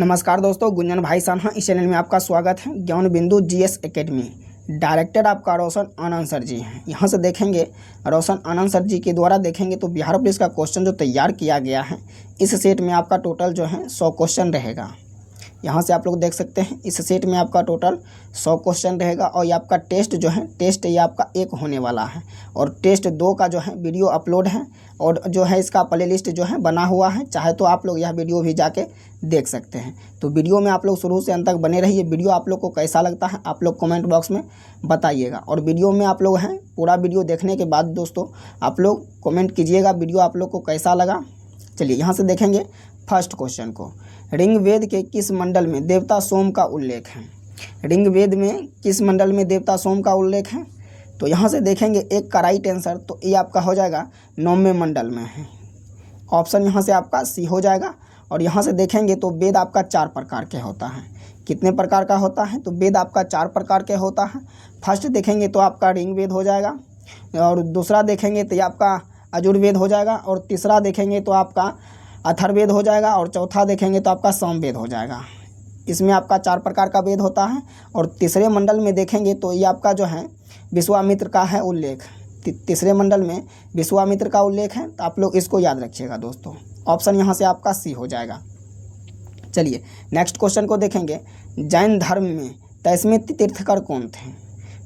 नमस्कार दोस्तों, गुंजन भाई सान्हा इस चैनल में आपका स्वागत है। ज्ञान बिंदु जीएस एकेडमी। डायरेक्टर आपका रोशन आनंद सर जी हैं। यहाँ से देखेंगे रोशन आनंद सर जी के द्वारा देखेंगे तो बिहार पुलिस का क्वेश्चन जो तैयार किया गया है, इस सेट में आपका टोटल जो है 100 क्वेश्चन रहेगा। यहाँ से आप लोग देख सकते हैं इस सेट में आपका टोटल 100 क्वेश्चन रहेगा। और ये आपका टेस्ट जो है, टेस्ट ये आपका 1 होने वाला है और टेस्ट 2 का जो है वीडियो अपलोड है और जो है इसका प्लेलिस्ट जो है बना हुआ है। चाहे तो आप लोग यह वीडियो भी जाके देख सकते हैं। तो वीडियो में आप लोग शुरू से अंत तक बने रहिए। वीडियो आप लोग को कैसा लगता है आप लोग कमेंट बॉक्स में बताइएगा। और वीडियो में आप लोग हैं पूरा वीडियो देखने के बाद दोस्तों आप लोग कमेंट कीजिएगा वीडियो आप लोग को कैसा लगा। चलिए यहाँ से देखेंगे फर्स्ट क्वेश्चन को। ऋग्वेद के किस मंडल में देवता सोम का उल्लेख है? ऋग्वेद में किस मंडल में देवता सोम का उल्लेख है? तो यहाँ से देखेंगे एक का राइट आंसर तो ये आपका हो जाएगा 9वें मंडल में है। ऑप्शन यहाँ से आपका सी हो जाएगा। और यहाँ से देखेंगे तो वेद आपका 4 प्रकार के होता है। कितने प्रकार का होता है? तो वेद आपका 4 प्रकार के होता है। फर्स्ट देखेंगे तो आपका ऋग्वेद हो जाएगा, और दूसरा देखेंगे तो ये आपका यजुर्वेद हो जाएगा, और तीसरा देखेंगे तो आपका अथर्ववेद हो जाएगा, और चौथा देखेंगे तो आपका सामवेद हो जाएगा। इसमें आपका 4 प्रकार का वेद होता है। और तीसरे मंडल में देखेंगे तो ये आपका जो है विश्वामित्र का है उल्लेख। तीसरे मंडल में विश्वामित्र का उल्लेख है, तो आप लोग इसको याद रखिएगा दोस्तों। ऑप्शन यहाँ से आपका सी हो जाएगा। चलिए नेक्स्ट क्वेश्चन को देखेंगे। जैन धर्म में 23वें तीर्थकर कौन थे?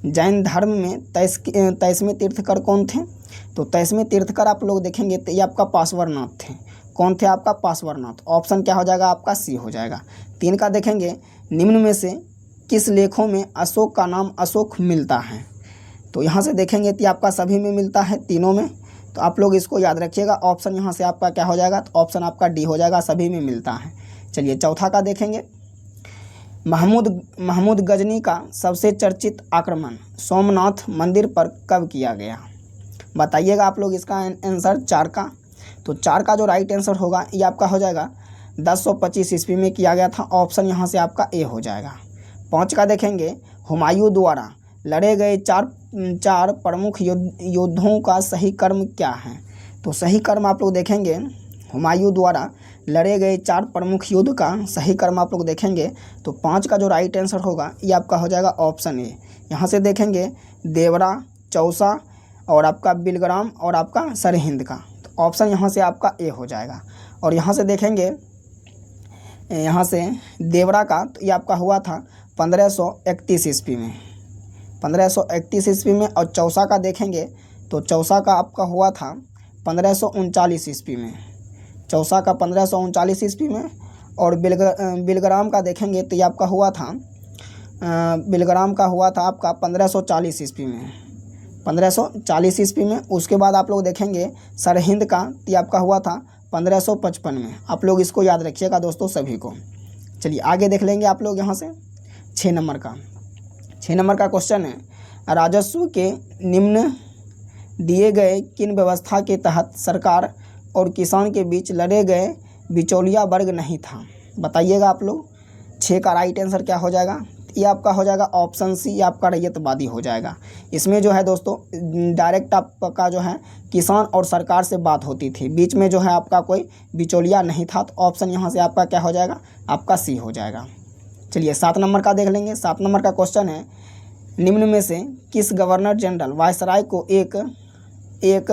जैन धर्म में 23वें तीर्थकर कौन थे? तो 23वें तीर्थकर आप लोग देखेंगे तो ये आपका पार्श्वनाथ थे। कौन थे आपका? पार्श्वनाथ। ऑप्शन क्या हो जाएगा आपका? सी हो जाएगा। 3 का देखेंगे निम्न में से किस लेखों में अशोक का नाम अशोक मिलता है? तो यहाँ से देखेंगे तो आपका सभी में मिलता है, तीनों में। तो आप लोग इसको याद रखिएगा। ऑप्शन यहाँ से आपका क्या हो जाएगा? तो ऑप्शन आपका डी हो जाएगा, सभी में मिलता है। चलिए चौथा का देखेंगे। महमूद गजनी का सबसे चर्चित आक्रमण सोमनाथ मंदिर पर कब किया गया? बताइएगा आप लोग इसका आंसर 4 का। तो 4 का जो राइट आंसर होगा ये आपका हो जाएगा 1025 ईस्वी में किया गया था। ऑप्शन यहाँ से आपका ए हो जाएगा। 5 का देखेंगे। हुमायूं द्वारा लड़े गए चार प्रमुख योद्धों का सही कर्म क्या है? तो सही कर्म आप लोग देखेंगे हुमायूं द्वारा लड़े गए 4 प्रमुख युद्ध का सही कर्म आप लोग देखेंगे तो 5 का जो राइट आंसर होगा ये आपका हो जाएगा ऑप्शन ए। यहाँ से देखेंगे देवरा, चौसा और आपका बिलग्राम और आपका सरहिंद का। तो ऑप्शन यहाँ से आपका ए हो जाएगा। और यहाँ से देखेंगे यहाँ से देवरा का तो ये आपका हुआ था 1531 ईस्वी में, 1531 ईस्वी में। और चौसा का देखेंगे तो चौसा का आपका हुआ था 1539 ईस्वी में, चौसा का 1539 ईस्वी में। और बिलग्राम का देखेंगे तो ये आपका हुआ था बिलग्राम का हुआ था आपका 1540 ईस्वी में, 1540 ईस्वी में। उसके बाद आप लोग देखेंगे सरहिंद का तो ये आपका हुआ था 1555 में। आप लोग इसको याद रखिएगा दोस्तों सभी को। चलिए आगे देख लेंगे आप लोग यहाँ से 6 नंबर का। 6 नंबर का क्वेश्चन है, राजस्व के निम्न दिए गए किन व्यवस्था के तहत सरकार और किसान के बीच लड़े गए बिचौलिया वर्ग नहीं था? बताइएगा आप लोग। 6 का राइट आंसर क्या हो जाएगा? ये आपका हो जाएगा ऑप्शन सी, ये आपका रैयतवादी हो जाएगा। इसमें जो है दोस्तों डायरेक्ट आपका जो है किसान और सरकार से बात होती थी, बीच में जो है आपका कोई बिचौलिया नहीं था। तो ऑप्शन यहाँ से आपका क्या हो जाएगा? आपका सी हो जाएगा। चलिए 7 नंबर का देख लेंगे। 7 नंबर का क्वेश्चन है, निम्न में से किस गवर्नर जनरल वायसराय को एक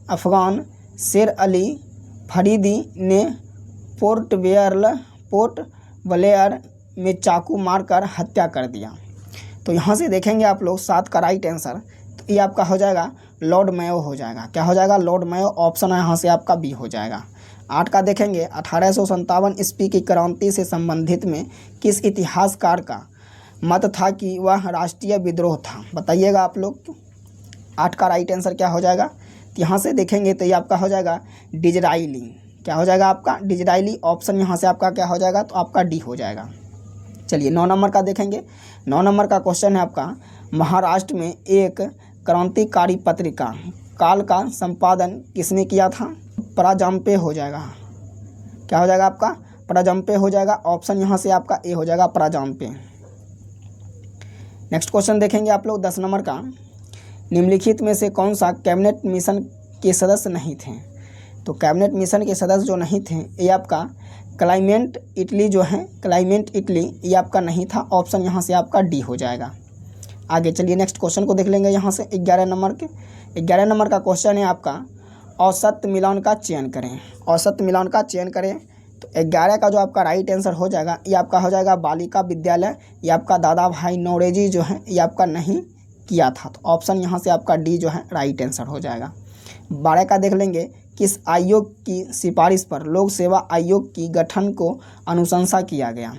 अफगान शेर अली फरीदी ने पोर्ट ब्लेयर में चाकू मारकर हत्या कर दिया? तो यहाँ से देखेंगे आप लोग 7 का राइट आंसर तो ये आपका हो जाएगा लॉर्ड मेयो हो जाएगा। क्या हो जाएगा? Lord Mayo. ऑप्शन यहाँ से आपका बी हो जाएगा। 8 का देखेंगे। 1857 ईस्वी की क्रांति से संबंधित में किस इतिहासकार का मत था कि वह राष्ट्रीय विद्रोह था? बताइएगा आप लोग। 8 का राइट आंसर क्या हो जाएगा? तो यहाँ से देखेंगे तो ये आपका हो जाएगा डिजराइली। क्या हो जाएगा आपका? डिजराइली। ऑप्शन यहाँ से आपका क्या हो जाएगा? तो आपका डी हो जाएगा। चलिए 9 नंबर का देखेंगे। 9 नंबर का क्वेश्चन है आपका, महाराष्ट्र में एक क्रांतिकारी पत्रिका काल का संपादन किसने किया था? पराजंपे हो जाएगा। क्या हो जाएगा आपका? पराजंपे हो जाएगा। ऑप्शन यहाँ से आपका ए हो जाएगा, पराजंपे। नेक्स्ट क्वेश्चन देखेंगे आप लोग 10 नंबर का। निम्नलिखित में से कौन सा कैबिनेट मिशन के सदस्य नहीं थे? तो कैबिनेट मिशन के सदस्य जो नहीं थे ये आपका क्लाइमेट इटली जो है, क्लाइमेट इटली ये आपका नहीं था, ऑप्शन यहाँ से आपका डी हो जाएगा। आगे चलिए नेक्स्ट क्वेश्चन को देख लेंगे यहाँ से 11 नंबर के। 11 नंबर का क्वेश्चन है आपका औसत मिलान का चयन करें। औसत मिलान का चयन करें तो 11 का जो आपका राइट आंसर हो जाएगा ये आपका हो जाएगा बालिका विद्यालय। ये आपका दादा भाई नौरोजी जो है ये आपका नहीं किया था, तो ऑप्शन यहाँ से आपका डी जो है राइट आंसर हो जाएगा। 12 का देख लेंगे किस आयोग की सिफारिश पर लोक सेवा आयोग की गठन को अनुशंसा किया गया।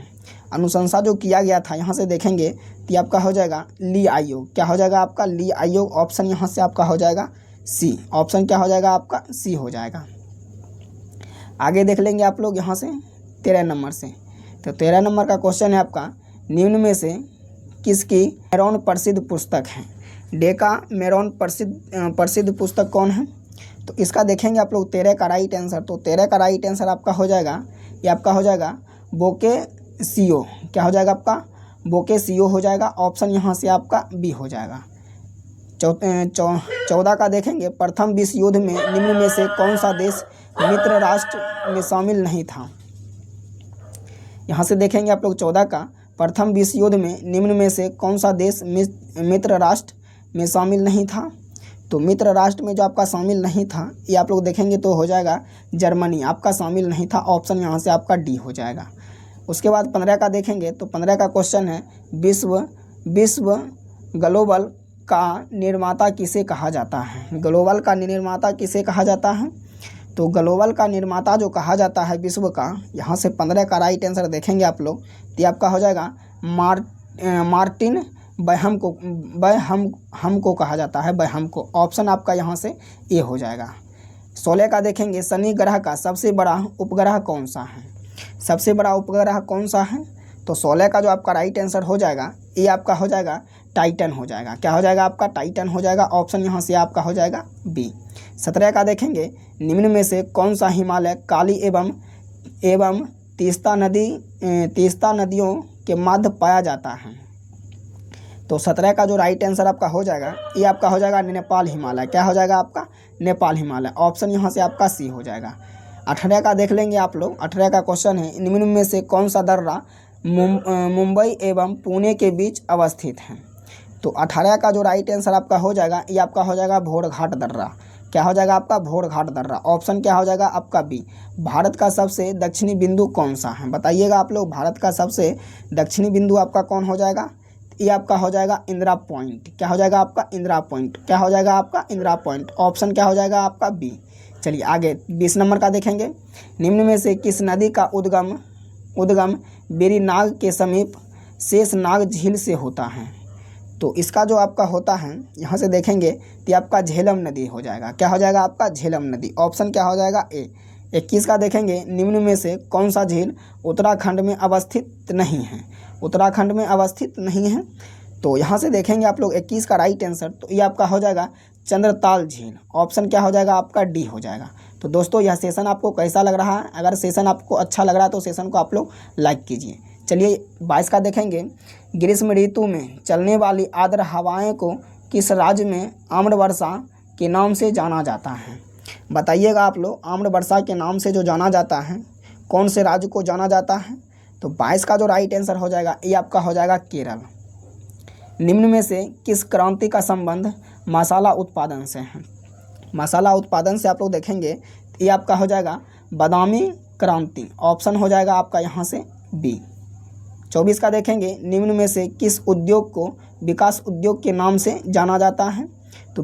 अनुशंसा जो किया गया था यहाँ से देखेंगे तो आपका हो जाएगा ली आयोग। क्या हो जाएगा आपका ली आयोग, ऑप्शन यहाँ से आपका हो जाएगा सी। ऑप्शन क्या हो जाएगा आपका सी हो जाएगा। आगे देख लेंगे आप लोग यहाँ से 13 नंबर से। तो 13 नंबर का क्वेश्चन है आपका निम्न में से किसकी मेरॉन प्रसिद्ध पुस्तक है। डेका मेरॉन प्रसिद्ध पुस्तक कौन है। तो इसका देखेंगे आप लोग 13 का राइट आंसर। तो 13 का राइट आंसर आपका हो जाएगा ये आपका हो जाएगा बोके सीओ। क्या हो जाएगा आपका बोके सीओ हो जाएगा, ऑप्शन यहाँ से आपका बी हो जाएगा। 14 का देखेंगे प्रथम विश्व युद्ध में निम्न में से कौन सा देश मित्र राष्ट्र में शामिल नहीं था। यहाँ से देखेंगे आप लोग 14 का प्रथम विश्व युद्ध में निम्न में से कौन सा देश मित्र राष्ट्र में शामिल नहीं था। तो मित्र राष्ट्र में जो आपका शामिल नहीं था ये आप लोग देखेंगे तो हो जाएगा जर्मनी, आपका शामिल नहीं था, ऑप्शन यहाँ से आपका डी हो जाएगा। उसके बाद 15 का देखेंगे तो 15 का क्वेश्चन है विश्व ग्लोबल का निर्माता किसे कहा जाता है। ग्लोबल का निर्माता किसे कहा जाता है। तो ग्लोबल का निर्माता जो कहा जाता है विश्व का, यहाँ से 15 का राइट आंसर देखेंगे आप लोग तो आपका हो जाएगा मार्टिन बैहम को कहा जाता है, बैहम को, ऑप्शन आपका यहाँ से ए हो जाएगा। 16 का देखेंगे शनि ग्रह का सबसे बड़ा उपग्रह कौन सा है। सबसे बड़ा उपग्रह कौन सा है। तो 16 का जो आपका राइट आंसर हो जाएगा ये आपका हो जाएगा टाइटन हो जाएगा। क्या हो जाएगा आपका टाइटन हो जाएगा, ऑप्शन यहाँ से आपका हो जाएगा बी। 17 का देखेंगे निम्न में से कौन सा हिमालय काली एवं तीस्ता नदियों के मध्य पाया जाता है। तो 17 का जो राइट आंसर आपका हो जाएगा ये आपका हो जाएगा नेपाल हिमालय। क्या हो जाएगा आपका नेपाल हिमालय, ऑप्शन यहाँ से आपका सी हो जाएगा। 18 का देख लेंगे आप लोग। 18 का क्वेश्चन है निम्न में से कौन सा दर्रा मुंबई एवं पुणे के बीच अवस्थित है। तो 18 का जो राइट आंसर आपका हो जाएगा ये आपका हो जाएगा भोरघाट दर्रा। क्या हो जाएगा आपका भोरघाट दर्रा, ऑप्शन क्या हो जाएगा आपका बी। भारत का सबसे दक्षिणी बिंदु कौन सा है, बताइएगा आप लोग। भारत का सबसे दक्षिणी बिंदु आपका कौन हो जाएगा। ये आपका हो जाएगा इंदिरा पॉइंट। क्या हो जाएगा आपका इंदिरा पॉइंट। क्या हो जाएगा आपका इंदिरा पॉइंट, ऑप्शन क्या हो जाएगा आपका बी। चलिए आगे 20 नंबर का देखेंगे निम्न में से किस नदी का उद्गम बेरीनाग के समीप शेषनाग झील से होता है। तो इसका जो आपका होता है यहाँ से देखेंगे तो आपका झेलम नदी हो जाएगा। क्या हो जाएगा आपका झेलम नदी, ऑप्शन क्या हो जाएगा ए। 21 का देखेंगे निम्न में से कौन सा झील उत्तराखंड में अवस्थित नहीं है। उत्तराखंड में अवस्थित नहीं है। तो यहाँ से देखेंगे आप लोग 21 का राइट आंसर तो ये आपका हो जाएगा चंद्रताल झील, ऑप्शन क्या हो जाएगा आपका डी हो जाएगा। तो दोस्तों यह सेशन आपको कैसा लग रहा है, अगर सेशन आपको अच्छा लग रहा है तो सेशन को आप लोग लाइक कीजिए। चलिए 22 का देखेंगे ग्रीष्म ऋतु में चलने वाली आर्द्र हवाएं को किस राज्य में आम्र वर्षा के नाम से जाना जाता है। बताइएगा आप लोग, आम्र वर्षा के नाम से जो जाना जाता है कौन से राज्य को जाना जाता है। तो 22 का जो राइट आंसर हो जाएगा ये आपका हो जाएगा केरल। निम्न में से किस क्रांति का संबंध मसाला उत्पादन से है। मसाला उत्पादन से आप लोग देखेंगे ये आपका हो जाएगा बादामी क्रांति, ऑप्शन हो जाएगा आपका यहाँ से बी। 24 का देखेंगे निम्न में से किस उद्योग को विकास उद्योग के नाम से जाना जाता है। तो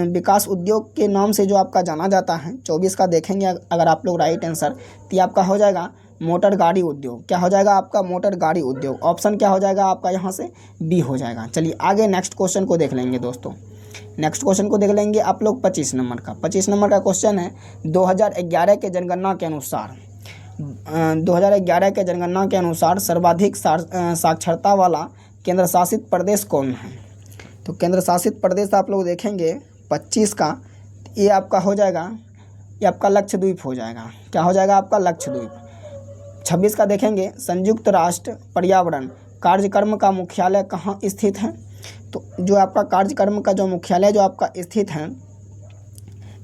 विकास उद्योग के नाम से जो आपका जाना जाता है 24 का देखेंगे अगर आप लोग राइट आंसर तो ये आपका हो जाएगा मोटर गाड़ी उद्योग। क्या हो जाएगा आपका मोटर गाड़ी उद्योग, ऑप्शन क्या हो जाएगा आपका यहाँ से बी हो जाएगा। चलिए आगे नेक्स्ट क्वेश्चन को देख लेंगे दोस्तों। नेक्स्ट क्वेश्चन को देख लेंगे आप लोग 25 नंबर का। 25 नंबर का क्वेश्चन है 2011 के जनगणना के अनुसार सर्वाधिक साक्षरता वाला केंद्र शासित प्रदेश कौन है। तो केंद्र शासित प्रदेश आप लोग देखेंगे 25 का ये आपका हो जाएगा ये आपका लक्षद्वीप हो जाएगा। क्या हो जाएगा आपका लक्षद्वीप। 26 का देखेंगे संयुक्त राष्ट्र पर्यावरण कार्यक्रम का मुख्यालय कहाँ स्थित है। तो जो आपका कार्यक्रम का जो मुख्यालय जो आपका स्थित है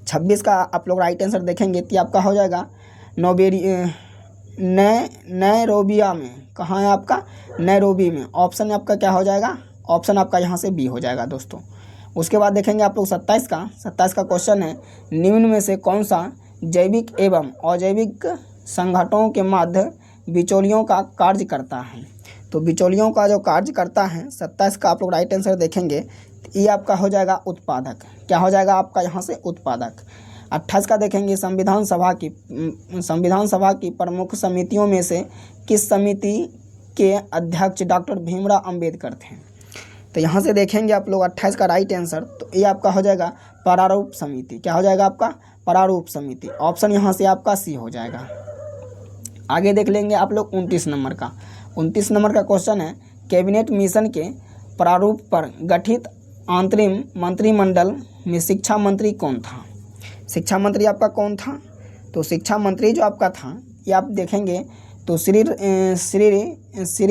26 का आप लोग राइट आंसर देखेंगे तो आपका हो जाएगा नैरोबिया में, कहाँ है आपका, नैरोबी में। ऑप्शन आपका क्या हो जाएगा, ऑप्शन आपका यहाँ से बी हो जाएगा दोस्तों। उसके बाद देखेंगे आप लोग 27 का क्वेश्चन है, निम्न में से कौन सा जैविक एवं अजैविक संगठनों के माध्य बिचौलियों का कार्य करता है। तो बिचौलियों का जो कार्य करता है 27 का आप लोग राइट आंसर देखेंगे, तो ये आपका हो जाएगा उत्पादक। क्या हो जाएगा आपका यहाँ से, उत्पादक। 28 का देखेंगे, संविधान सभा की प्रमुख समितियों में से किस समिति के अध्यक्ष डॉक्टर भीमराव अंबेडकर थे। तो यहाँ से देखेंगे आप लोग 28 का राइट आंसर, तो ये आपका हो जाएगा प्रारूप समिति। क्या हो जाएगा आपका, प्रारूप समिति। ऑप्शन यहाँ से आपका सी हो जाएगा। आगे देख लेंगे आप लोग 29 नंबर का। 29 नंबर का क्वेश्चन है, कैबिनेट मिशन के प्रारूप पर गठित अंतरिम मंत्रिमंडल में शिक्षा मंत्री कौन था। शिक्षा मंत्री आपका कौन था, तो शिक्षा मंत्री जो आपका था ये आप देखेंगे तो श्री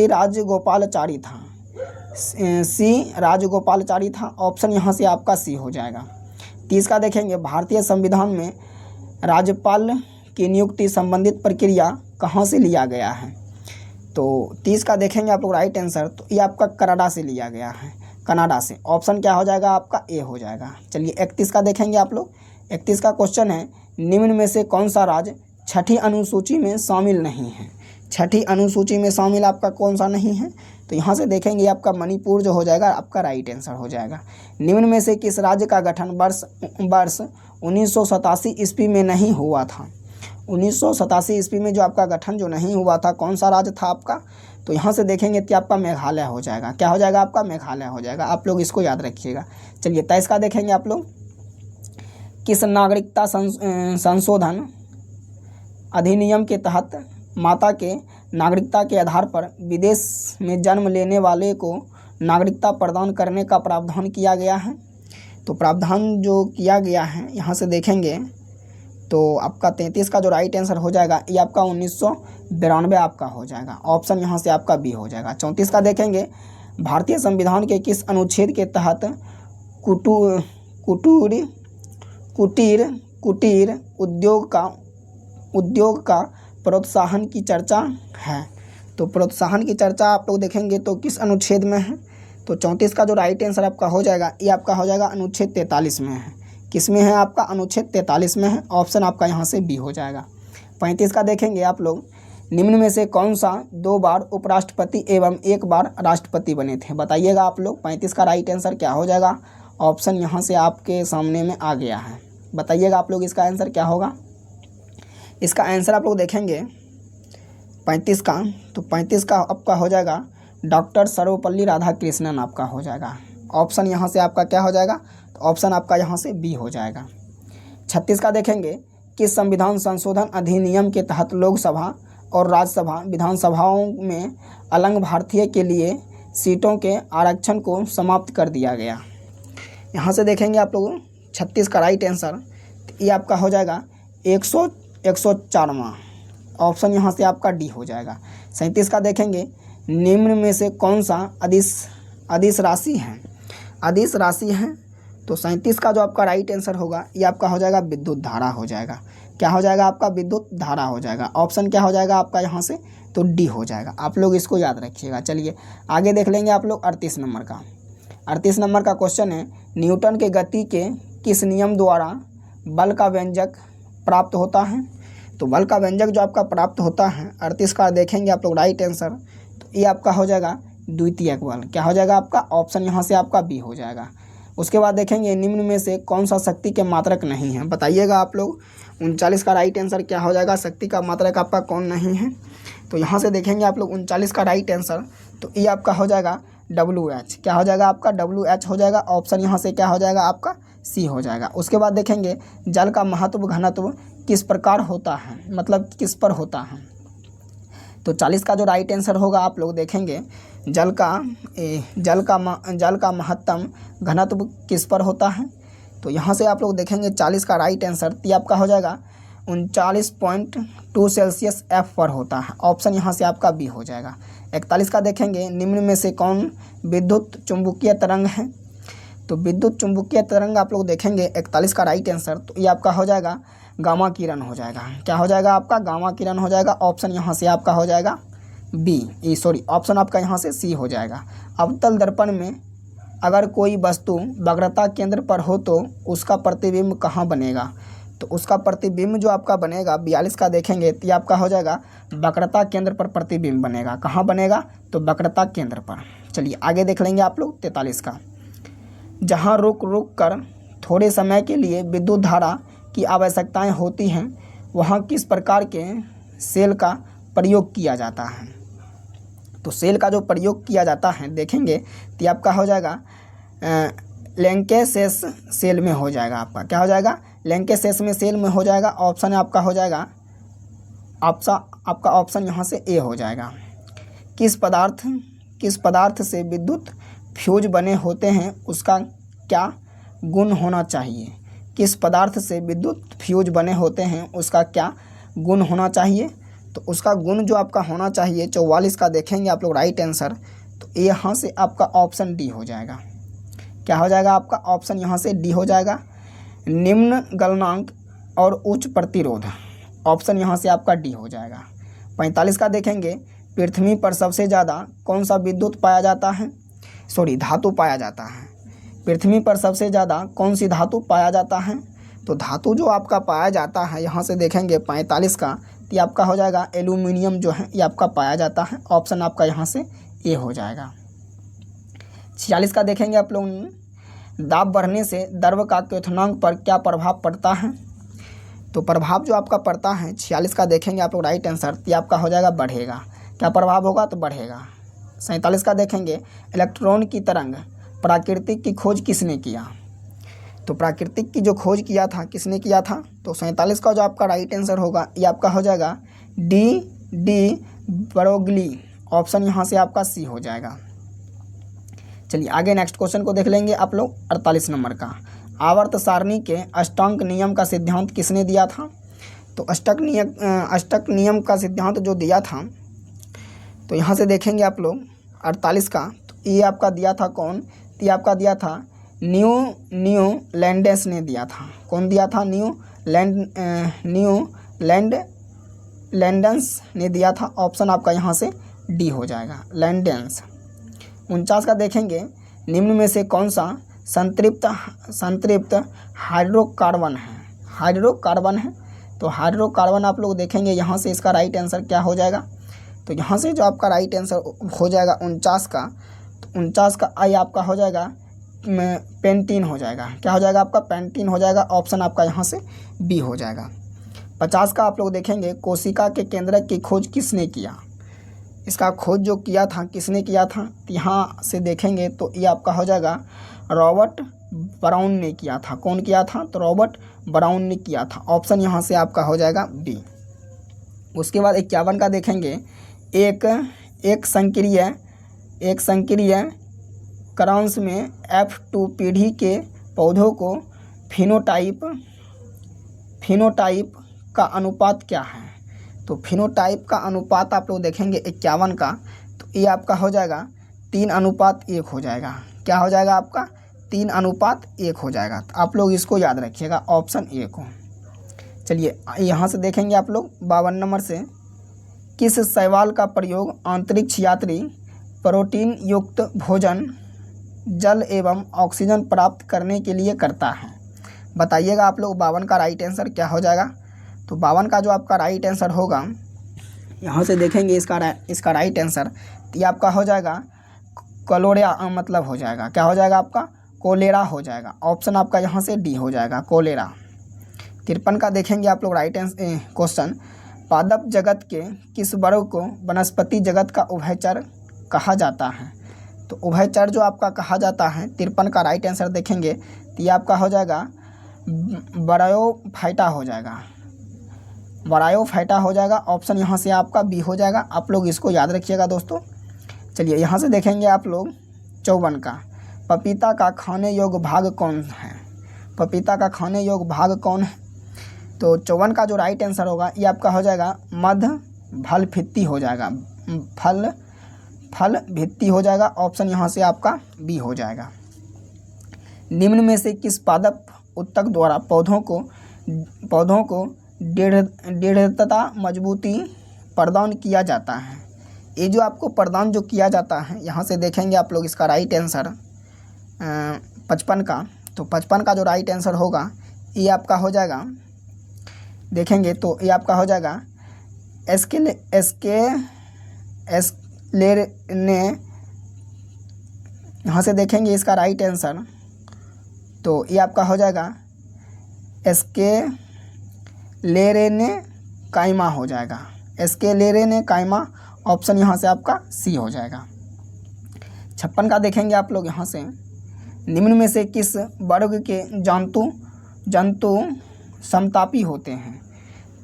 राजगोपालाचारी था, सी राजगोपालाचारी था। ऑप्शन यहाँ से आपका सी हो जाएगा। 30 का देखेंगे, भारतीय संविधान में राज्यपाल की नियुक्ति संबंधित प्रक्रिया कहाँ से लिया गया है। तो 30 का देखेंगे आप लोग राइट आंसर, तो ये आपका कनाडा से लिया गया है, कनाडा से। ऑप्शन क्या हो जाएगा आपका, ए हो जाएगा। चलिए 31 का देखेंगे आप लोग। 31 का क्वेश्चन है, निम्न में से कौन सा राज्य छठी अनुसूची में शामिल नहीं है। छठी अनुसूची में शामिल आपका कौन सा नहीं है, तो यहाँ से देखेंगे आपका मणिपुर जो हो जाएगा आपका राइट आंसर हो जाएगा। निम्न में से किस राज्य का गठन वर्ष 1987 ईस्वी में नहीं हुआ था। 1987 ईस्वी में जो आपका गठन जो नहीं हुआ था, कौन सा राज्य था आपका, तो यहाँ से देखेंगे कि आपका मेघालय हो जाएगा। क्या हो जाएगा आपका, मेघालय हो जाएगा। आप लोग इसको याद रखिएगा। चलिए 23 का देखेंगे आप लोग, किस नागरिकता संशोधन अधिनियम के तहत माता के नागरिकता के आधार पर विदेश में जन्म लेने वाले को नागरिकता प्रदान करने का प्रावधान किया गया है। तो प्रावधान जो किया गया है यहाँ से देखेंगे तो आपका 33 का जो राइट आंसर हो जाएगा ये आपका 1992 आपका हो जाएगा। ऑप्शन यहाँ से आपका बी हो जाएगा। 34 का देखेंगे, भारतीय संविधान के किस अनुच्छेद के तहत कुटीर उद्योग का प्रोत्साहन की चर्चा है। तो प्रोत्साहन की चर्चा आप लोग देखेंगे तो किस अनुच्छेद में है, तो 34 का जो राइट आंसर आपका हो जाएगा ये आपका हो जाएगा अनुच्छेद 43 में है। किस में है आपका, अनुच्छेद 43 में है। ऑप्शन आपका यहाँ से बी हो जाएगा। 35 का देखेंगे आप लोग, निम्न में से कौन सा 2 बार उपराष्ट्रपति एवं 1 बार राष्ट्रपति बने थे, बताइएगा आप लोग। 35 का राइट आंसर क्या हो जाएगा, ऑप्शन यहाँ से आपके सामने में आ गया है, बताइएगा आप लोग इसका आंसर क्या होगा। इसका आंसर आप लोग देखेंगे 35 का, तो 35 का आपका हो जाएगा डॉक्टर सर्वपल्ली राधाकृष्णन आपका हो जाएगा। ऑप्शन यहाँ से आपका क्या हो जाएगा, तो ऑप्शन आपका यहाँ से बी हो जाएगा। 36 का देखेंगे, किस संविधान संशोधन अधिनियम के तहत लोकसभा और राज्यसभा विधानसभाओं में अलंग भारतीय के लिए सीटों के आरक्षण को समाप्त कर दिया गया। यहाँ से देखेंगे आप लोग 36 का राइट आंसर ये आपका हो जाएगा 104वां। ऑप्शन यहाँ से आपका डी हो जाएगा। 37 का देखेंगे, निम्न में से कौन सा अदिश राशि है, अदिश राशि है। तो 37 का जो आपका राइट आंसर होगा ये आपका हो जाएगा विद्युत धारा हो जाएगा। क्या हो जाएगा आपका, विद्युत धारा हो जाएगा। ऑप्शन क्या हो जाएगा आपका यहाँ से, तो डी हो जाएगा। आप लोग इसको याद रखिएगा। चलिए आगे देख लेंगे आप लोग 38 नंबर का। 38 नंबर का क्वेश्चन है, न्यूटन के गति के किस नियम द्वारा बल का व्यंजक प्राप्त होता है। तो बल का व्यंजक जो आपका प्राप्त होता है 38 का देखेंगे आप लोग राइट आंसर, तो ये आपका हो जाएगा द्वितीयक बल। क्या हो जाएगा आपका, ऑप्शन यहाँ से आपका बी हो जाएगा। उसके बाद देखेंगे, निम्न में से कौन सा शक्ति के मात्रक नहीं है, बताइएगा आप लोग। 39 का राइट आंसर क्या हो जाएगा, शक्ति का मात्रक आपका कौन नहीं है। तो यहाँ से देखेंगे आप लोग 39 का राइट आंसर, तो ये आपका हो जाएगा WH। क्या हो जाएगा आपका, WH हो जाएगा। ऑप्शन यहाँ से क्या हो जाएगा आपका सी हो जाएगा। उसके बाद देखेंगे, जल का महत्व घनत्व किस प्रकार होता है, मतलब किस पर होता है। तो 40 का जो राइट आंसर होगा आप लोग देखेंगे, जल का महत्तम घनत्व किस पर होता है। तो यहाँ से आप लोग देखेंगे 40 का राइट आंसर ये आपका हो जाएगा 39.2 सेल्सियस F पर होता है। ऑप्शन यहाँ से आपका बी हो जाएगा। 41 का देखेंगे, निम्न में से कौन विद्युत चुंबकीय तरंग है। तो विद्युत चुंबकीय तरंग आप लोग देखेंगे 41 का राइट आंसर, तो ये आपका हो जाएगा गामा किरण हो जाएगा। क्या हो जाएगा आपका? गामा किरण हो जाएगा। ऑप्शन यहाँ से आपका हो जाएगा बी, सॉरी ऑप्शन आपका यहाँ से सी हो जाएगा। अवतल दर्पण में अगर कोई वस्तु वक्रता केंद्र पर हो तो उसका प्रतिबिंब कहाँ बनेगा? तो उसका प्रतिबिंब जो आपका बनेगा 42 का देखेंगे तो ये आपका हो जाएगा वक्रता केंद्र पर प्रतिबिंब बनेगा। कहाँ बनेगा? तो वक्रता केंद्र पर। चलिए आगे देख लेंगे आप लोग 43 का। जहाँ रुक रुक कर थोड़े समय के लिए विद्युत धारा की आवश्यकताएं होती हैं वहाँ किस प्रकार के सेल का प्रयोग किया जाता है? तो सेल का जो प्रयोग किया जाता है देखेंगे तो आपका हो जाएगा लैंकेसेस सेल में हो जाएगा। आपका क्या हो जाएगा? लैंकेसेस में सेल में हो जाएगा। ऑप्शन आपका हो जाएगा आपका ऑप्शन यहाँ से ए हो जाएगा। किस पदार्थ से विद्युत फ्यूज बने होते हैं उसका क्या गुण होना चाहिए? किस पदार्थ से विद्युत फ्यूज बने होते हैं उसका क्या गुण होना चाहिए? तो उसका गुण जो आपका होना चाहिए 44 का देखेंगे आप लोग राइट आंसर, तो यहाँ से आपका ऑप्शन डी हो जाएगा। क्या हो जाएगा आपका? ऑप्शन यहाँ से डी हो जाएगा। निम्न गलनांक और उच्च प्रतिरोध, ऑप्शन यहाँ से आपका डी हो जाएगा। 45 का देखेंगे पृथ्वी पर सबसे ज़्यादा कौन सा विद्युत पाया जाता है, धातु पाया जाता है। पृथ्वी पर सबसे ज़्यादा कौन सी धातु पाया जाता है? तो धातु जो आपका पाया जाता है यहाँ से देखेंगे 45 का, ये आपका हो जाएगा एल्यूमिनियम जो है ये आपका पाया जाता है। ऑप्शन आपका यहाँ से ए हो जाएगा। 46 का देखेंगे आप लोग, दाब बढ़ने से द्रव का क्वथनांक पर क्या प्रभाव पड़ता है? तो प्रभाव जो आपका पड़ता है 46 का देखेंगे आप लोग राइट आंसर, ये आपका हो जाएगा बढ़ेगा। क्या प्रभाव होगा? तो बढ़ेगा। 47 का देखेंगे इलेक्ट्रॉन की तरंग प्राकृतिक की खोज किसने किया? तो प्राकृतिक की जो खोज किया था किसने किया था? तो 47 का जो आपका राइट आंसर होगा ये आपका हो जाएगा डी ब्रोगली। ऑप्शन यहाँ से आपका सी हो जाएगा। चलिए आगे नेक्स्ट क्वेश्चन को देख लेंगे आप लोग 48 नंबर का। आवर्त सारणी के अष्टांक नियम का सिद्धांत किसने दिया था? तो अष्टक नियम का सिद्धांत जो दिया था तो यहाँ से देखेंगे आप लोग 48 का, तो ये आपका दिया था कौन? तो ये आपका दिया था न्यू लैंडेस ने दिया था। कौन दिया था? लैंडेंस ने दिया था। ऑप्शन आपका यहाँ से डी हो जाएगा, लैंडेंस। 49 का देखेंगे निम्न में से कौन सा संतृप्त हाइड्रोकार्बन है? तो हाइड्रोकार्बन आप लोग देखेंगे यहाँ से इसका राइट आंसर क्या हो जाएगा? तो यहाँ से जो आपका राइट आंसर हो जाएगा 49 का, तो 49 का आई आपका हो जाएगा पेंटीन हो जाएगा। क्या हो जाएगा आपका? पेंटीन हो जाएगा। ऑप्शन आपका यहाँ से बी हो जाएगा। 50 का आप लोग देखेंगे कोशिका के केंद्रक की खोज किसने किया? इसका खोज जो किया था किसने किया था? यहाँ से देखेंगे तो ये आपका हो जाएगा रॉबर्ट ब्राउन ने किया था। कौन किया था? तो रॉबर्ट ब्राउन ने किया था। ऑप्शन यहाँ से आपका हो जाएगा बी। उसके बाद 51 का देखेंगे एक संक्रिय क्रॉस में F2 पीढ़ी के पौधों को फिनोटाइप का अनुपात क्या है? तो फिनोटाइप का अनुपात आप लोग देखेंगे 51 का, तो ये आपका हो जाएगा 3:1 हो जाएगा। क्या हो जाएगा आपका? 3:1 हो जाएगा। तो आप लोग इसको याद रखिएगा, ऑप्शन ए को। चलिए यहाँ से देखेंगे आप लोग 52 नंबर से, किस शैवाल का प्रयोग अंतरिक्ष यात्री प्रोटीन युक्त भोजन, जल एवं ऑक्सीजन प्राप्त करने के लिए करता है? बताइएगा आप लोग 52 का राइट आंसर क्या हो जाएगा? तो 52 का जो आपका राइट आंसर होगा यहाँ से देखेंगे इसका राइट आंसर ये आपका हो जाएगा कोलेरा, मतलब हो जाएगा। क्या हो जाएगा आपका? कोलेरा हो जाएगा। ऑप्शन आपका यहाँ से डी हो जाएगा, कोलेरा। 53 का देखेंगे आप लोग राइट आंसर क्वेश्चन, पादप जगत के किस वर्ग को वनस्पति जगत का उभयचर कहा जाता है? तो उभयचर जो आपका कहा जाता है 53 का राइट आंसर देखेंगे तो ये आपका हो जाएगा ब्रायोफाइटा हो जाएगा, ब्रायोफाइटा हो जाएगा। ऑप्शन यहाँ से आपका बी हो जाएगा। आप लोग इसको याद रखिएगा दोस्तों। चलिए यहाँ से देखेंगे आप लोग 54 का, पपीता का खाने योग्य भाग कौन है? पपीता का खाने योग्य भाग कौन है? तो 54 का जो राइट आंसर होगा ये आपका हो जाएगा मध्य फल भित्ति हो जाएगा, फल भित्ति हो जाएगा। ऑप्शन यहाँ से आपका बी हो जाएगा। निम्न में से किस पादप उत्तक द्वारा पौधों को दृढ़ता मजबूती प्रदान किया जाता है। ये जो आपको प्रदान जो किया जाता है, यहाँ से देखेंगे आप लोग इसका राइट आंसर 55 का। तो 55 का जो राइट आंसर होगा ये आपका हो जाएगा, देखेंगे तो ये आपका हो जाएगा ने, यहाँ से देखेंगे इसका राइट आंसर, तो ये आपका हो जाएगा एस्केलेरेने काइमा हो जाएगा, एस्केलेरेने काइमा। ऑप्शन यहाँ से आपका सी हो जाएगा। 56 का देखेंगे आप लोग, यहाँ से निम्न में से किस वर्ग के जंतु समतापी होते हैं।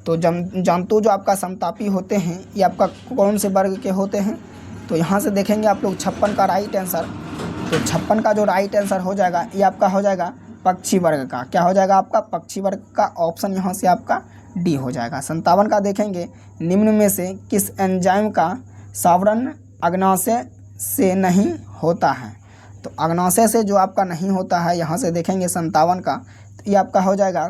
तो जंतु जो आपका समतापी होते हैं ये आपका कौन से वर्ग के होते हैं। तो यहाँ से देखेंगे आप लोग 56 का राइट आंसर, तो 56 का जो राइट आंसर हो जाएगा ये आपका हो जाएगा पक्षी वर्ग का। क्या हो जाएगा आपका पक्षी वर्ग का। ऑप्शन यहाँ से आपका डी हो जाएगा। 57 का देखेंगे निम्न में से किस एंजाइम का सावरण अग्नाशय से नहीं होता है। तो अग्नाशय से जो आपका नहीं होता है, यहाँ से देखेंगे 57 का, तो ये आपका हो जाएगा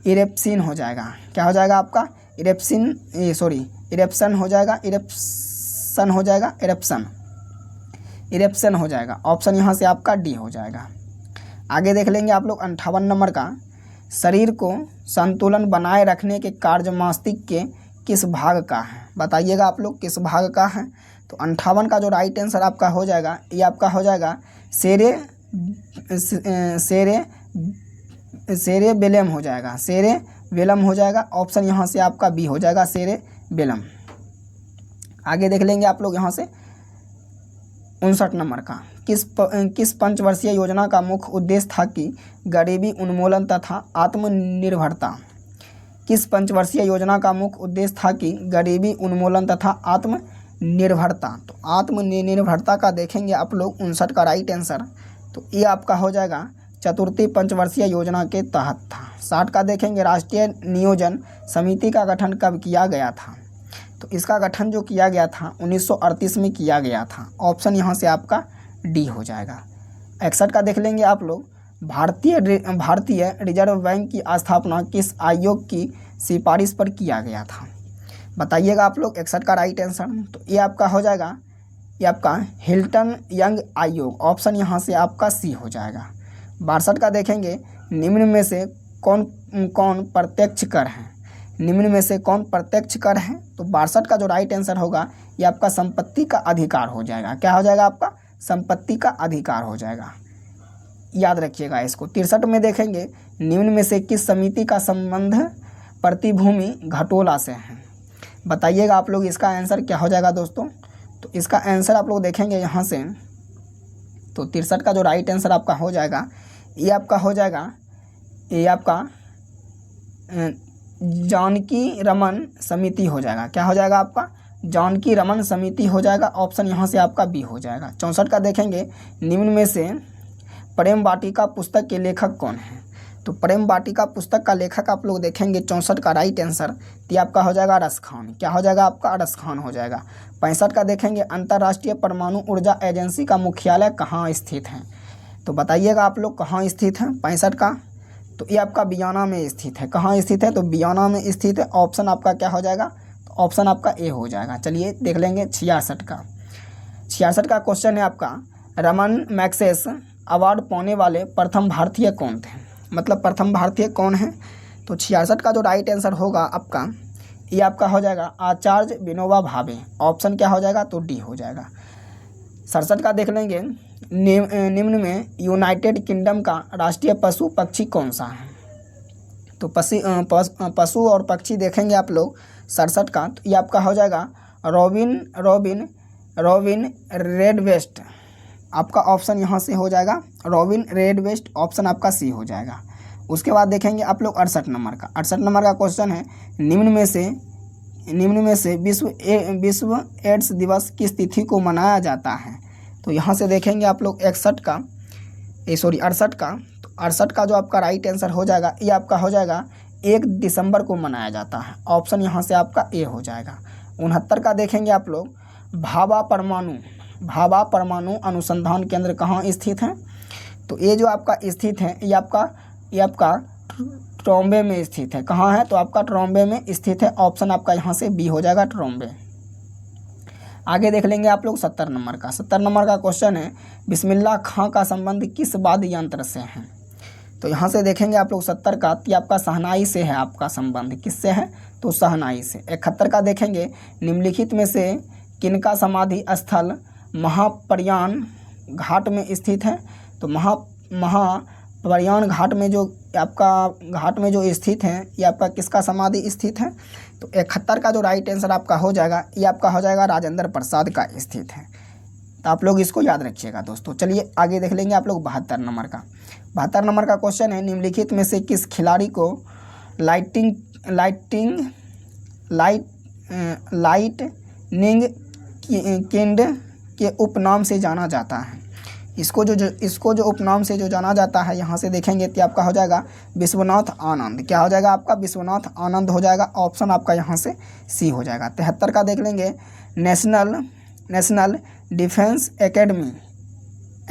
इरेप्सिन हो जाएगा। क्या हो जाएगा आपका इरेप्सिन, इरेप्शन हो जाएगा, इरेप्शन हो जाएगा, इरेप्शन हो जाएगा। ऑप्शन यहाँ से आपका डी हो जाएगा। आगे देख लेंगे आप लोग 58 नंबर का, शरीर को संतुलन बनाए रखने के कार्य मस्तिष्क के किस भाग का है। बताइएगा आप लोग किस भाग का है। तो 58 का जो राइट आंसर आपका हो जाएगा ये आपका हो जाएगा सेरेबेलम हो जाएगा, सेरेबेलम हो जाएगा। ऑप्शन यहाँ से आपका बी हो जाएगा, सेरेबेलम। आगे देख लेंगे आप लोग यहाँ से 59 नंबर का, किस पंचवर्षीय योजना का मुख्य उद्देश्य था कि गरीबी उन्मूलन तथा आत्मनिर्भरता। किस पंचवर्षीय योजना का मुख्य उद्देश्य था कि गरीबी उन्मूलन तथा आत्मनिर्भरता। तो आत्मनिर्भरता का देखेंगे आप लोग 59 का राइट आंसर, तो ये आपका हो जाएगा चतुर्थी पंचवर्षीय योजना के तहत था। 60 का देखेंगे राष्ट्रीय नियोजन समिति का गठन कब किया गया था। तो इसका गठन जो किया गया था 1938 में किया गया था। ऑप्शन यहाँ से आपका डी हो जाएगा। 61 का देख लेंगे आप लोग, भारतीय रिजर्व बैंक की स्थापना किस आयोग की सिफारिश पर किया गया था। बताइएगा आप लोग 61 का राइट आंसर, तो ये आपका हो जाएगा, ये आपका हिल्टन यंग आयोग। ऑप्शन यहाँ से आपका सी हो जाएगा। 62 का देखेंगे निम्न में से कौन प्रत्यक्ष कर है। निम्न में से कौन प्रत्यक्ष कर है। तो 62 का जो राइट आंसर होगा ये आपका संपत्ति का अधिकार हो जाएगा। क्या हो जाएगा आपका संपत्ति का अधिकार हो जाएगा, याद रखिएगा इसको। 63 में देखेंगे निम्न में से किस समिति का संबंध प्रतिभूमि घटोला से है। बताइएगा आप लोग इसका आंसर क्या हो जाएगा दोस्तों। तो इसका आंसर आप लोग देखेंगे यहाँ से, तो 63 का जो राइट आंसर आपका हो जाएगा ये आपका हो जाएगा, ये आपका जानकी रमन समिति हो जाएगा। क्या हो जाएगा आपका जानकी रमन समिति हो जाएगा। ऑप्शन यहाँ से आपका बी हो जाएगा। 64 का देखेंगे निम्न में से प्रेम वाटिका पुस्तक के लेखक कौन है। तो प्रेम वाटिका पुस्तक का लेखक आप लोग देखेंगे 64 का राइट आंसर, तो आपका हो जाएगा अरस खान। क्या हो जाएगा आपका अरस खान हो जाएगा। 65 का देखेंगे अंतर्राष्ट्रीय परमाणु ऊर्जा एजेंसी का मुख्यालय कहाँ स्थित है। तो बताइएगा आप लोग कहाँ स्थित है 65 का। तो ये आपका बियाना में स्थित है। कहाँ स्थित है, तो बियाना में स्थित है। ऑप्शन आपका क्या हो जाएगा, तो ऑप्शन आपका ए हो जाएगा। चलिए देख लेंगे 66 का। 66 का क्वेश्चन है आपका, रमन मैग्सेस अवार्ड पाने वाले प्रथम भारतीय कौन थे। मतलब प्रथम भारतीय कौन है। तो 66 का जो राइट आंसर होगा आपका ये आपका हो जाएगा आचार्य विनोबा भावे। ऑप्शन क्या हो जाएगा, तो डी हो जाएगा। 67 का देख लेंगे निम्न में यूनाइटेड किंगडम का राष्ट्रीय पशु पक्षी कौन सा है। तो पशु और पक्षी देखेंगे आप लोग 67 का, तो ये आपका हो जाएगा रॉबिन रेडवेस्ट। आपका ऑप्शन यहाँ से हो जाएगा रॉबिन रेडवेस्ट। ऑप्शन आपका सी हो जाएगा। उसके बाद देखेंगे आप लोग 68 नंबर का। 68 नंबर का क्वेश्चन है, निम्न में से विश्व एड्स दिवस किस तिथि को मनाया जाता है। तो यहाँ से देखेंगे आप लोग 68 का। तो 68 का जो आपका राइट आंसर हो जाएगा ये आपका हो जाएगा 1 दिसंबर को मनाया जाता है। ऑप्शन यहाँ से आपका ए हो जाएगा। 69 का देखेंगे आप लोग, भाभा परमाणु अनुसंधान केंद्र कहाँ स्थित है। तो ये जो आपका स्थित है ये आपका ट्रोम्बे में स्थित है। कहाँ है? तो आपका ट्रोम्बे में स्थित है। ऑप्शन आपका यहाँ से बी हो जाएगा, ट्रोम्बे। आगे देख लेंगे आप लोग 70 नंबर का। 70 नंबर का क्वेश्चन है, बिस्मिल्लाह खां का संबंध किस वाद्य यंत्र से है? तो यहाँ से देखेंगे आप लोग 70 का, तो आपका शहनाई से है आपका संबंध। किससे है? तो शहनाई से। 71 का देखेंगे, निम्नलिखित में से किनका समाधि स्थल महाप्रयाण घाट में स्थित है? तो महाप्रयाण घाट में जो स्थित है, ये आपका किसका समाधि स्थित है? तो 71 का जो राइट आंसर आपका हो जाएगा, ये आपका हो जाएगा राजेंद्र प्रसाद का स्थित है। तो आप लोग इसको याद रखिएगा दोस्तों। चलिए आगे देख लेंगे आप लोग 72 नंबर का। 72 नंबर का क्वेश्चन है, निम्नलिखित में से किस खिलाड़ी को लाइटनिंग किंग के उपनाम से जाना जाता है? इसको जो उपनाम से जो जाना जाता है, यहाँ से देखेंगे तो आपका हो जाएगा विश्वनाथ आनंद। क्या हो जाएगा आपका? विश्वनाथ आनंद हो जाएगा। ऑप्शन आपका यहाँ से सी हो जाएगा। 73 का देख लेंगे, नेशनल डिफेंस एकेडमी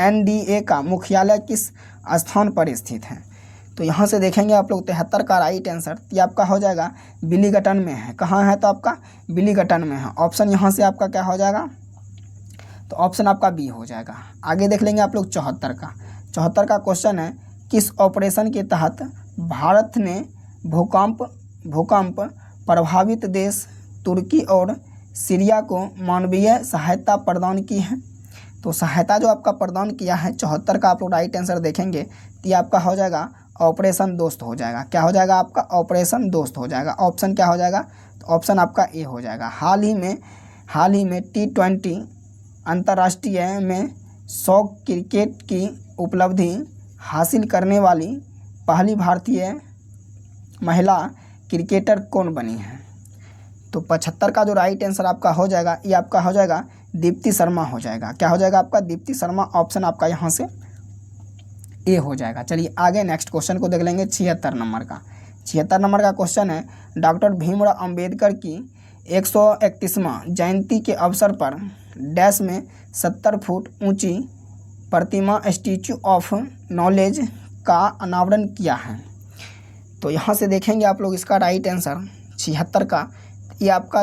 NDA का मुख्यालय किस स्थान पर स्थित है? तो यहाँ से देखेंगे आप लोग 73 का राइट आंसर ये आपका हो जाएगा बिलीगटन में है। कहाँ है? तो आपका बिलीगटन में है। ऑप्शन यहाँ से आपका क्या हो जाएगा? तो ऑप्शन आपका बी हो जाएगा। आगे देख लेंगे आप लोग 74 का। 74 का क्वेश्चन है, किस ऑपरेशन के तहत भारत ने भूकंप प्रभावित देश तुर्की और सीरिया को मानवीय सहायता प्रदान की है? तो सहायता जो आपका प्रदान किया है 74 का आप लोग राइट आंसर देखेंगे तो ये आपका हो जाएगा ऑपरेशन दोस्त हो जाएगा। क्या हो जाएगा आपका? ऑपरेशन दोस्त हो जाएगा। ऑप्शन क्या हो जाएगा? तो ऑप्शन आपका ए हो जाएगा। हाल ही में T20 अंतर्राष्ट्रीय में 100 क्रिकेट की उपलब्धि हासिल करने वाली पहली भारतीय महिला क्रिकेटर कौन बनी है? तो 75 का जो राइट आंसर आपका हो जाएगा, ये आपका हो जाएगा दीप्ति शर्मा हो जाएगा। क्या हो जाएगा आपका? दीप्ति शर्मा। ऑप्शन आपका यहाँ से ए हो जाएगा। चलिए आगे नेक्स्ट क्वेश्चन को देख लेंगे 76 नंबर का। 76 नंबर का क्वेश्चन है, डॉक्टर भीमराव अंबेडकर की 131वां जयंती के अवसर पर डैश में 70 फुट ऊंची प्रतिमा स्टैच्यू ऑफ नॉलेज का अनावरण किया है? तो यहाँ से देखेंगे आप लोग इसका राइट आंसर 76 का, ये आपका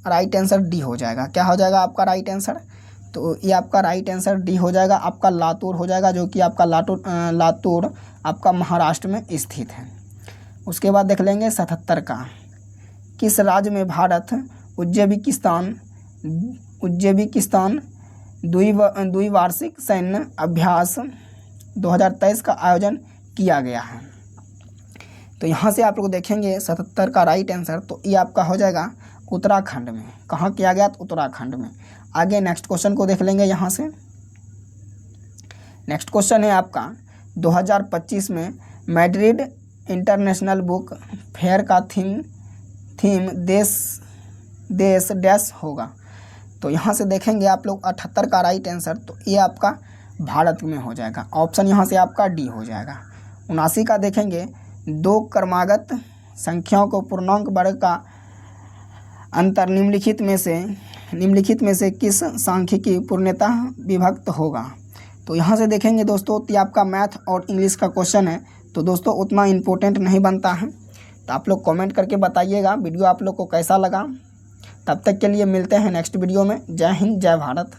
राइट आंसर डी हो जाएगा। क्या हो जाएगा आपका राइट आंसर? तो ये आपका राइट आंसर डी हो जाएगा। आपका लातूर हो जाएगा, जो कि आपका लातूर आपका महाराष्ट्र में स्थित है। उसके बाद देख लेंगे 77 का, किस राज्य में भारत उज्बेकिस्तान द्विवार्षिक सैन्य अभ्यास 2023 का आयोजन किया गया है? तो यहाँ से आप लोग देखेंगे 77 का राइट आंसर, तो ये आपका हो जाएगा उत्तराखंड में। कहाँ किया गया? तो उत्तराखंड में। आगे नेक्स्ट क्वेश्चन को देख लेंगे। यहाँ से नेक्स्ट क्वेश्चन है आपका 2025 में मैड्रिड इंटरनेशनल बुक फेयर का थीम देश डैश होगा? तो यहाँ से देखेंगे आप लोग 78 का राइट आंसर, तो ये आपका भारत में हो जाएगा। ऑप्शन यहाँ से आपका डी हो जाएगा। 79 का देखेंगे, 2 क्रमागत संख्याओं को पूर्णांक वर्ग का अंतर निम्नलिखित में से किस सांख्यिकी पूर्णतः विभक्त होगा? तो यहाँ से देखेंगे दोस्तों, तो आपका मैथ और इंग्लिश का क्वेश्चन है, तो दोस्तों उतना इम्पोर्टेंट नहीं बनता है। तो आप लोग कमेंट करके बताइएगा वीडियो आप लोग को कैसा लगा। तब तक के लिए मिलते हैं नेक्स्ट वीडियो में। जय हिंद, जय भारत।